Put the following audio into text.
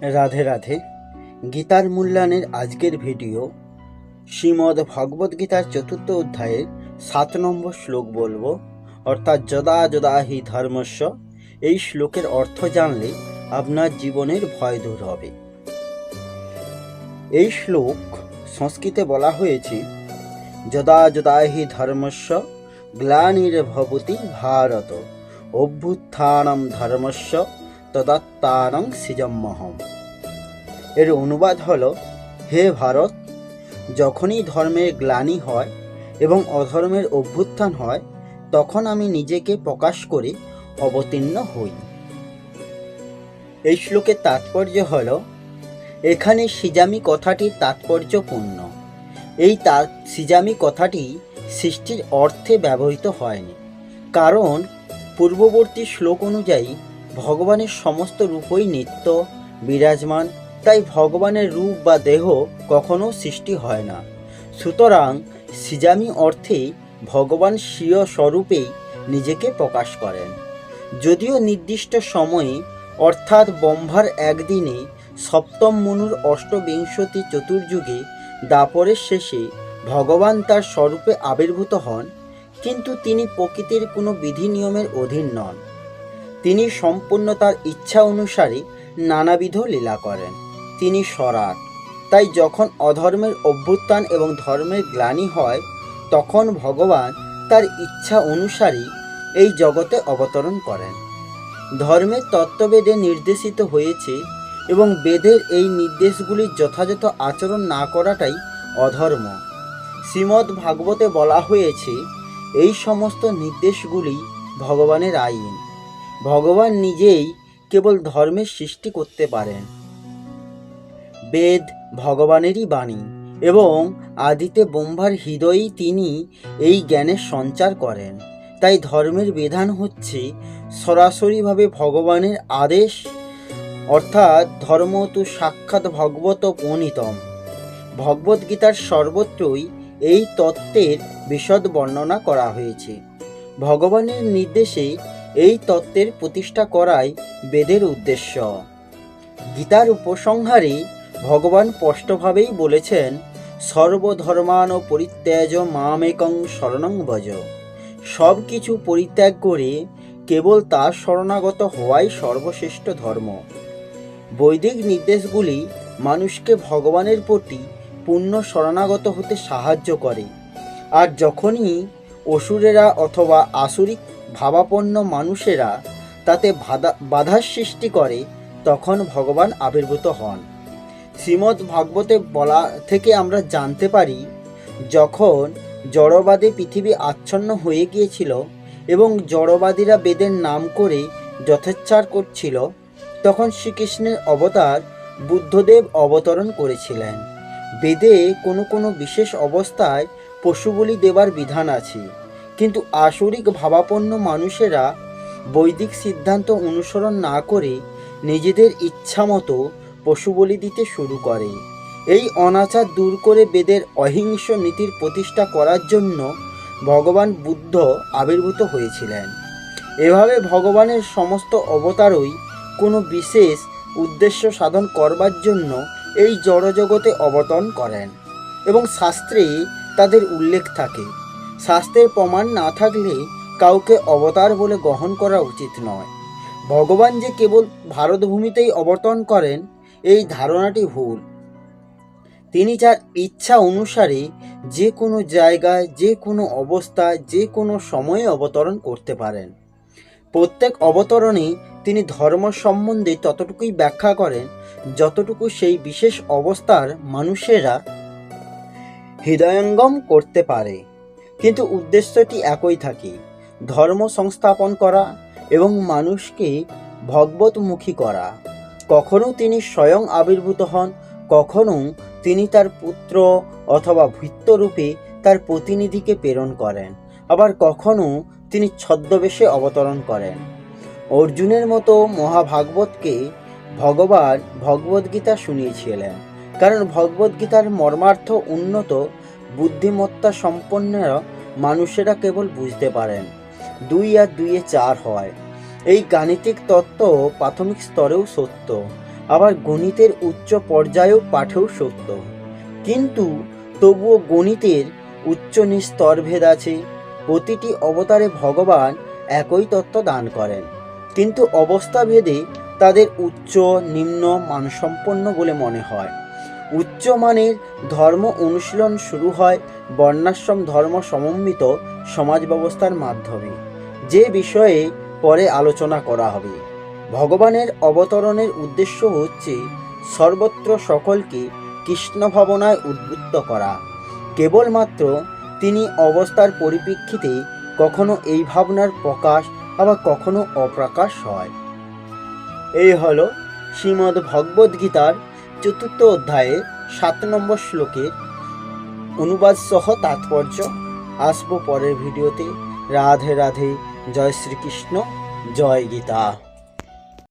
রাধে রাধে। গীতার মূল্যায়নের আজকের ভিডিও শ্রীমদ্ ভগবদ্ গীতার ৪র্থ অধ্যায়ের ৭ নম্বর শ্লোক বলবো, অর্থাৎ যদা যদা হি ধর্মস্য। এই শ্লোকের অর্থ জানলে আপনার জীবনের ভয় দূর হবে। এই শ্লোক সংস্কৃতে বলা হয়েছে যদা যদা হি ধর্মস্য গ্লানির্ভবতি ভারত অভ্যুত্থানম ধর্মস্য তদাত্মানং সৃজম্যহম। এর অনুবাদ হলো, হে ভারত, যখনই ধর্মের গ্লানি হয় এবং অধর্মের অভ্যুত্থান হয় তখন আমি নিজেকে প্রকাশ করে অবতীর্ণ হই। এই শ্লোকের তাৎপর্য হল, এখানে সিজামি কথাটির তাৎপর্যপূর্ণ। এই সিজামি কথাটি সৃষ্টির অর্থে ব্যবহৃত হয়নি, কারণ পূর্ববর্তী শ্লোক অনুযায়ী ভগবানের সমস্ত রূপই নিত্য বিরাজমান, তাই ভগবানের রূপ বা দেহ কখনো সৃষ্টি হয় না। সুতরাং সিজামি অর্থে ভগবান স্বীয় স্বরূপেই নিজেকে প্রকাশ করেন। যদিও নির্দিষ্ট সময়ে অর্থাৎ ব্রহ্মার একদিনে সপ্তম মনুর অষ্টবিংশতি চতুর্যুগে দাপরের শেষে ভগবান তার স্বরূপে আবির্ভূত হন, কিন্তু তিনি প্রকৃতির কোনো বিধি নিয়মের অধীন নন। তিনি সম্পূর্ণ তার ইচ্ছা অনুসারে নানাবিধ লীলা করেন। তিনি স্বরাট, তাই যখন অধর্মের অভ্যুত্থান এবং ধর্মের গ্লানি হয় তখন ভগবান তার ইচ্ছা অনুসারে এই জগতে অবতরণ করেন। ধর্মের তত্ত্ববেদে নির্দেশিত হয়েছে এবং বেদের এই নির্দেশগুলির যথাযথ আচরণ না করাটাই অধর্ম। শ্রীমদ্ ভাগবতে বলা হয়েছে, এই সমস্ত নির্দেশগুলি ভগবানের আইন। ভগবান নিজেই কেবল ধর্মের সৃষ্টি করতে পারেন। বেদ ভগবানেরই বাণী এবং আদিতে ব্রহ্মার হৃদয়েই তিনি এই জ্ঞানের সঞ্চার করেন। তাই ধর্মের বিধান হচ্ছে সরাসরিভাবে ভগবানের আদেশ, অর্থাৎ ধর্ম তু সাক্ষাৎ ভগবত প্রণীতম। ভগবদ্গীতার সর্বত্রই এই তত্ত্বের বিশদ বর্ণনা করা হয়েছে। ভগবানের নির্দেশে এই তত্ত্বের প্রতিষ্ঠা করাই বেদের উদ্দেশ্য। গীতার উপসংহারে ভগবান স্পষ্টভাবেই বলেছেন, সর্বধর্মান পরিত্যাজ্য মামেকং শরণং ভজ। সব কিছু পরিত্যাগ করে কেবল তার শরণাগত হওয়াই সর্বশ্রেষ্ঠ ধর্ম। বৈদিক নির্দেশগুলি মানুষকে ভগবানের প্রতি পূর্ণ শরণাগত হতে সাহায্য করে, আর যখনই অসুরেরা অথবা আসুরিক ভাবাপন্ন মানুষেরা তাতে বাধার সৃষ্টি করে তখন ভগবান আবির্ভূত হন। শ্রীমদ্ ভাগবতে বলা থেকে আমরা জানতে পারি, যখন জড়বাদে পৃথিবী আচ্ছন্ন হয়ে গিয়েছিল এবং জড়বাদীরা বেদের নাম করে যথেচ্ছার করছিল, তখন শ্রীকৃষ্ণের অবতার বুদ্ধদেব অবতরণ করেছিলেন। বেদে কোনো কোনো বিশেষ অবস্থায় পশু বলি দেবার বিধান আছে, কিন্তু আসরিক ভাবাপন্ন মানুষেরা বৈদিক সিদ্ধান্ত অনুসরণ না করে নিজেদের ইচ্ছামতো পশু বলি দিতে শুরু করে। এই অনাচার দূর করে বেদের অহিংস নীতির প্রতিষ্ঠা করার জন্য ভগবান বুদ্ধ আবির্ভূত হয়েছিলেন। এভাবে ভগবানের সমস্ত অবতারই কোনো বিশেষ উদ্দেশ্য সাধন করবার জন্য এই জড়জগতে অবতরণ করেন এবং শাস্ত্রে তাদের উল্লেখ থাকে। শাস্ত্রের প্রমাণ না থাকলে কাউকে অবতার বলে গ্রহণ করা উচিত নয়। ভগবান যে কেবল ভারতভূমিতেই অবতরণ করেন, এই ধারণাটি ভুল। তিনি যার ইচ্ছা অনুসারে যে কোনো জায়গায়, যে কোনো অবস্থায়, যে কোনো সময়ে অবতরণ করতে পারেন। প্রত্যেক অবতরণে তিনি ধর্ম সম্বন্ধে ততটুকুই ব্যাখ্যা করেন যতটুকু সেই বিশেষ অবস্থার মানুষেরা হৃদয়ঙ্গম করতে পারে, কিন্তু উদ্দেশ্যটি একই থাকে, ধর্ম সংস্থাপন করা এবং মানুষকে ভগবতমুখী করা। কখনো তিনি স্বয়ং আবির্ভূত হন, কখনো তিনি তার পুত্র অথবা ভৃত্যরূপে তার প্রতিনিধিকে প্রেরণ করেন, আবার কখনো তিনি ছদ্মবেশে অবতরণ করেন। অর্জুনের মতো মহাভাগবতকে ভগবান ভগবদ্গীতা শুনিয়েছিলেন, কারণ ভগবদ্গীতার মর্মার্থ উন্নত বুদ্ধিমত্তা সম্পন্ন মানুষেরা কেবল বুঝতে পারেন। 2 আর 2 4 হয়। এই গাণিতিক তত্ত্ব প্রাথমিক স্তরেও সত্য, আবার গণিতের উচ্চ পর্যায়েও পাঠেও সত্য। কিন্তু তবুও গণিতের উচ্চ নিচ স্তরভেদ আছে। প্রতিটি অবতারে ভগবান একই তত্ত্ব দান করেন, কিন্তু অবস্থাভেদে তাদের উচ্চ নিম্ন মানসম্পন্ন বলে মনে হয়। উচ্চ মানের ধর্ম অনুশীলন শুরু হয় বর্ণাশ্রম ধর্ম সমন্বিত সমাজ ব্যবস্থার মাধ্যমে, যে বিষয়ে পরে আলোচনা করা হবে। ভগবানের অবতরণের উদ্দেশ্য হচ্ছে সর্বত্র সকলকে কৃষ্ণ ভাবনায় উদ্বুদ্ধ করা। কেবলমাত্র তিনি অবস্থার পরিপ্রেক্ষিতে কখনো এই ভাবনার প্রকাশ আবার কখনো অপ্রকাশ হয়। এই হলো শ্রীমদ্ ভগবদ্ গীতার ৪র্থ অধ্যায়ের ৭ নম্বর শ্লোকের অনুবাদ সহ তাৎপর্য। আসবো পরের ভিডিওতে। রাধে রাধে। জয় শ্রীকৃষ্ণ। জয় গীতা।